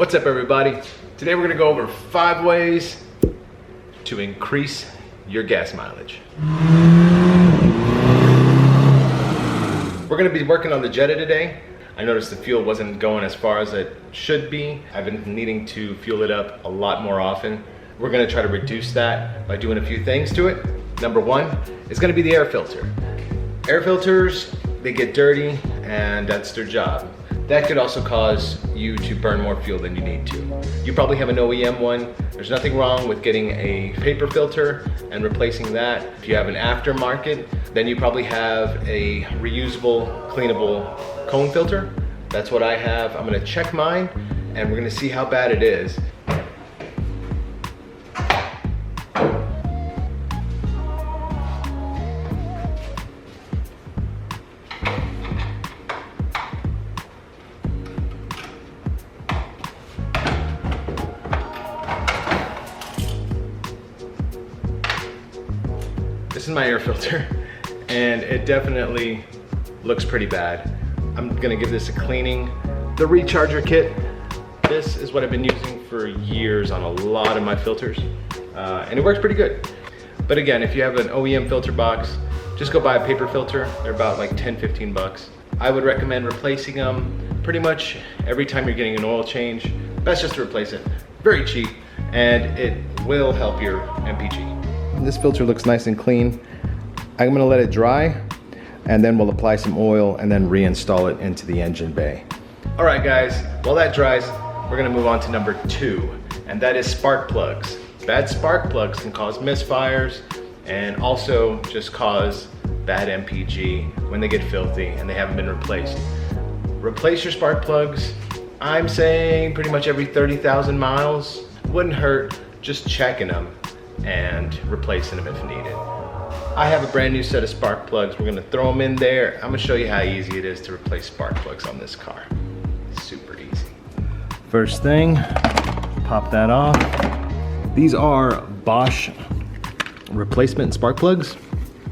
What's up, everybody? Today we're gonna go over 5 ways to increase your gas mileage. We're gonna be working on the Jetta today. I noticed the fuel wasn't going as far as it should be. I've been needing to fuel it up a lot more often. We're gonna try to reduce that by doing a few things to it. Number 1 is gonna be the air filter. Air filters, they get dirty and that's their job. That could also cause you to burn more fuel than you need to. You probably have an OEM one. There's nothing wrong with getting a paper filter and replacing that. If you have an aftermarket, then you probably have a reusable, cleanable cone filter. That's what I have. I'm gonna check mine and we're gonna see how bad it is. This is my air filter, and it definitely looks pretty bad. I'm gonna give this a cleaning. The recharger kit, this is what I've been using for years on a lot of my filters, and it works pretty good. But again, if you have an OEM filter box, just go buy a paper filter. They're about like 10-15 bucks. I would recommend replacing them pretty much every time you're getting an oil change. Best just to replace it. Very cheap, and it will help your MPG. This filter looks nice and clean. I'm gonna let it dry and then we'll apply some oil and then reinstall it into the engine bay. All right guys, while that dries, we're gonna move on to number 2, and that is spark plugs. Bad spark plugs can cause misfires and also just cause bad MPG when they get filthy and they haven't been replaced. Replace your spark plugs, I'm saying pretty much every 30,000 miles. Wouldn't hurt just checking them and replacing them if needed. I have a brand new set of spark plugs. We're gonna throw them in there. I'm gonna show you how easy it is to replace spark plugs on this car. Super easy. First thing, pop that off. These are Bosch replacement spark plugs.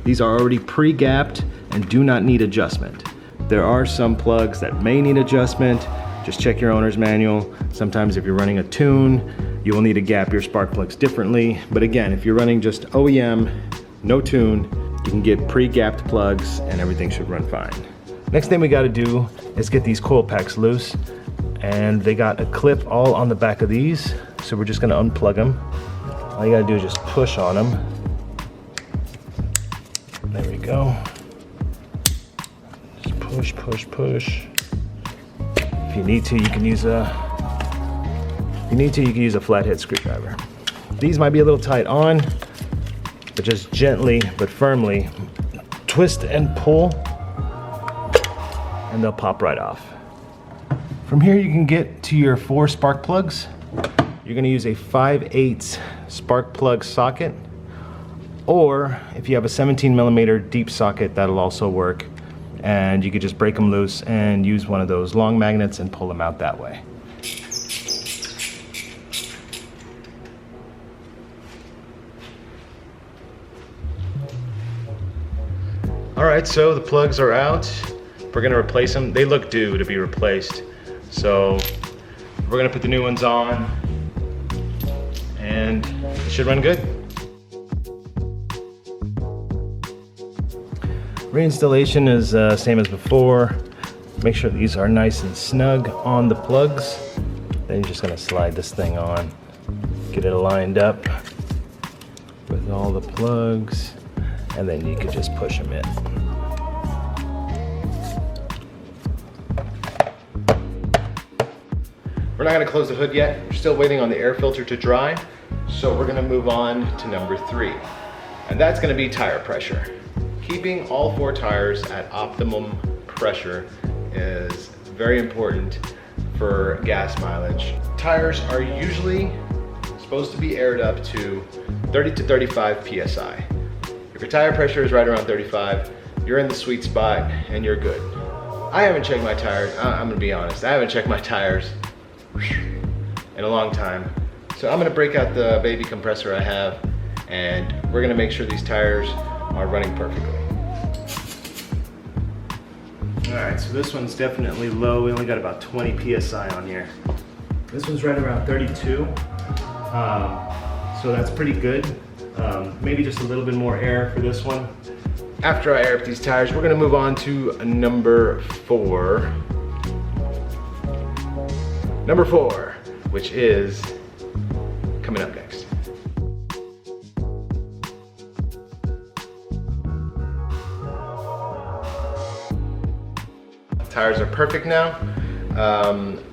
These are already pre-gapped and do not need adjustment. There are some plugs that may need adjustment. Just check your owner's manual. Sometimes if you're running a tune, you will need to gap your spark plugs differently. But again, if you're running just OEM, no tune, you can get pre-gapped plugs and everything should run fine. Next thing we gotta do is get these coil packs loose. And they got a clip all on the back of these. So we're just gonna unplug them. All you gotta do is just push on them. There we go. Just push, push, push. If you need to, you can use a flathead screwdriver. These might be a little tight on, but just gently but firmly twist and pull, and they'll pop right off. From here you can get to your 4 spark plugs. You're gonna use a 5/8 spark plug socket, or if you have a 17mm deep socket, that'll also work. And you could just break them loose and use one of those long magnets and pull them out that way. All right, so the plugs are out. We're gonna replace them. They look due to be replaced. So we're gonna put the new ones on and it should run good. Reinstallation is same as before. Make sure these are nice and snug on the plugs. Then you're just gonna slide this thing on, get it lined up with all the plugs, and then you can just push them in. We're not gonna close the hood yet. We're still waiting on the air filter to dry. So we're gonna move on to number 3. And that's gonna be tire pressure. Keeping all 4 tires at optimum pressure is very important for gas mileage. Tires are usually supposed to be aired up to 30 to 35 PSI. If your tire pressure is right around 35, you're in the sweet spot and you're good. I haven't checked my tires, I'm gonna be honest, I haven't checked my tires in a long time. So I'm gonna break out the baby compressor I have and we're gonna make sure these tires are running perfectly. All right, so this one's definitely low. We only got about 20 PSI on here. This one's right around 32. So that's pretty good. Maybe just a little bit more air for this one. After I air up these tires, we're gonna move on to number 4. Number 4, which is coming up next. Tires are perfect now.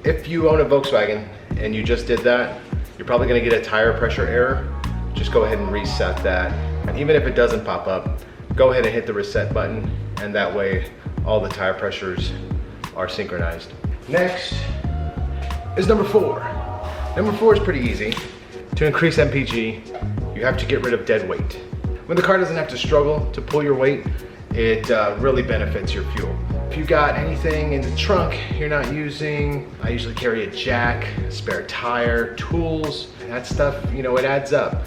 If you own a Volkswagen and you just did that, you're probably gonna get a tire pressure error. Just go ahead and reset that. And even if it doesn't pop up, go ahead and hit the reset button, and that way all the tire pressures are synchronized. Next is number 4. Number 4 is pretty easy. To increase MPG, you have to get rid of dead weight. When the car doesn't have to struggle to pull your weight, it really benefits your fuel. If you got anything in the trunk you're not using, I usually carry a jack, a spare tire, tools, that stuff, you know, it adds up.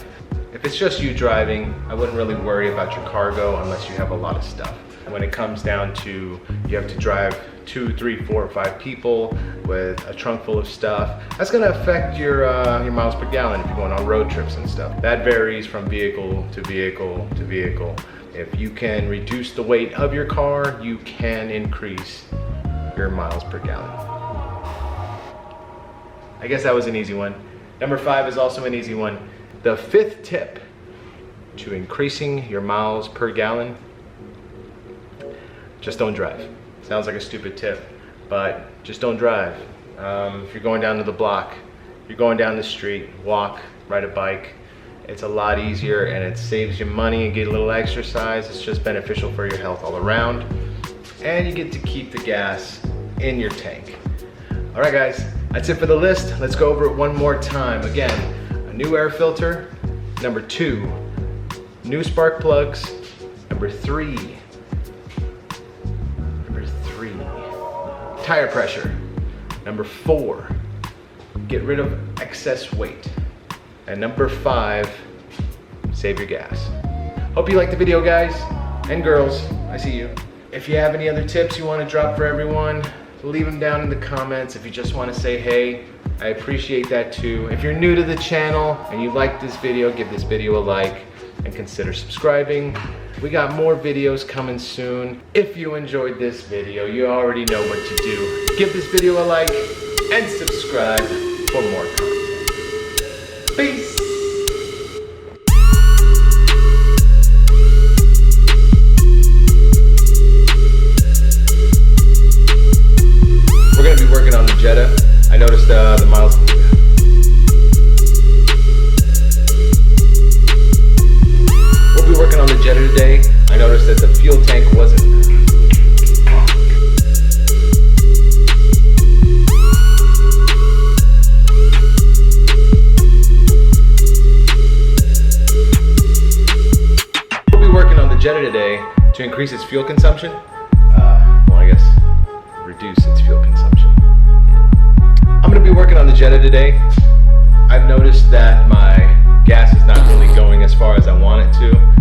If it's just you driving, I wouldn't really worry about your cargo unless you have a lot of stuff. When it comes down to you have to drive 2, 3, 4, or 5 people with a trunk full of stuff, that's gonna affect your miles per gallon if you're going on road trips and stuff. That varies from vehicle to vehicle to vehicle. If you can reduce the weight of your car, you can increase your miles per gallon. I guess that was an easy one. Number 5 is also an easy one. The 5th tip to increasing your miles per gallon, just don't drive. Sounds like a stupid tip, but just don't drive. If you're going down to the block, you're going down the street, walk, ride a bike, it's a lot easier and it saves you money and get a little exercise. It's just beneficial for your health all around. And you get to keep the gas in your tank. All right guys, that's it for the list. Let's go over it one more time. Again, a new air filter. Number 2, new spark plugs. Number 3, tire pressure. Number 4, get rid of excess weight. And number 5, save your gas. Hope you liked the video, guys and girls. I see you. If you have any other tips you want to drop for everyone, leave them down in the comments. If you just want to say hey, I appreciate that too. If you're new to the channel and you like this video, give this video a like and consider subscribing. We got more videos coming soon. If you enjoyed this video, you already know what to do. Give this video a like and subscribe for more content. Peace. We're gonna be working on the Jetta. I noticed the miles. We'll be working on the Jetta today. I noticed that the fuel tank wasn't. We'll be working on the Jetta today to increase its fuel consumption. Well, I guess reduce its fuel consumption. I'm gonna be working on the Jetta today. I've noticed that my gas is not really going as far as I want it to.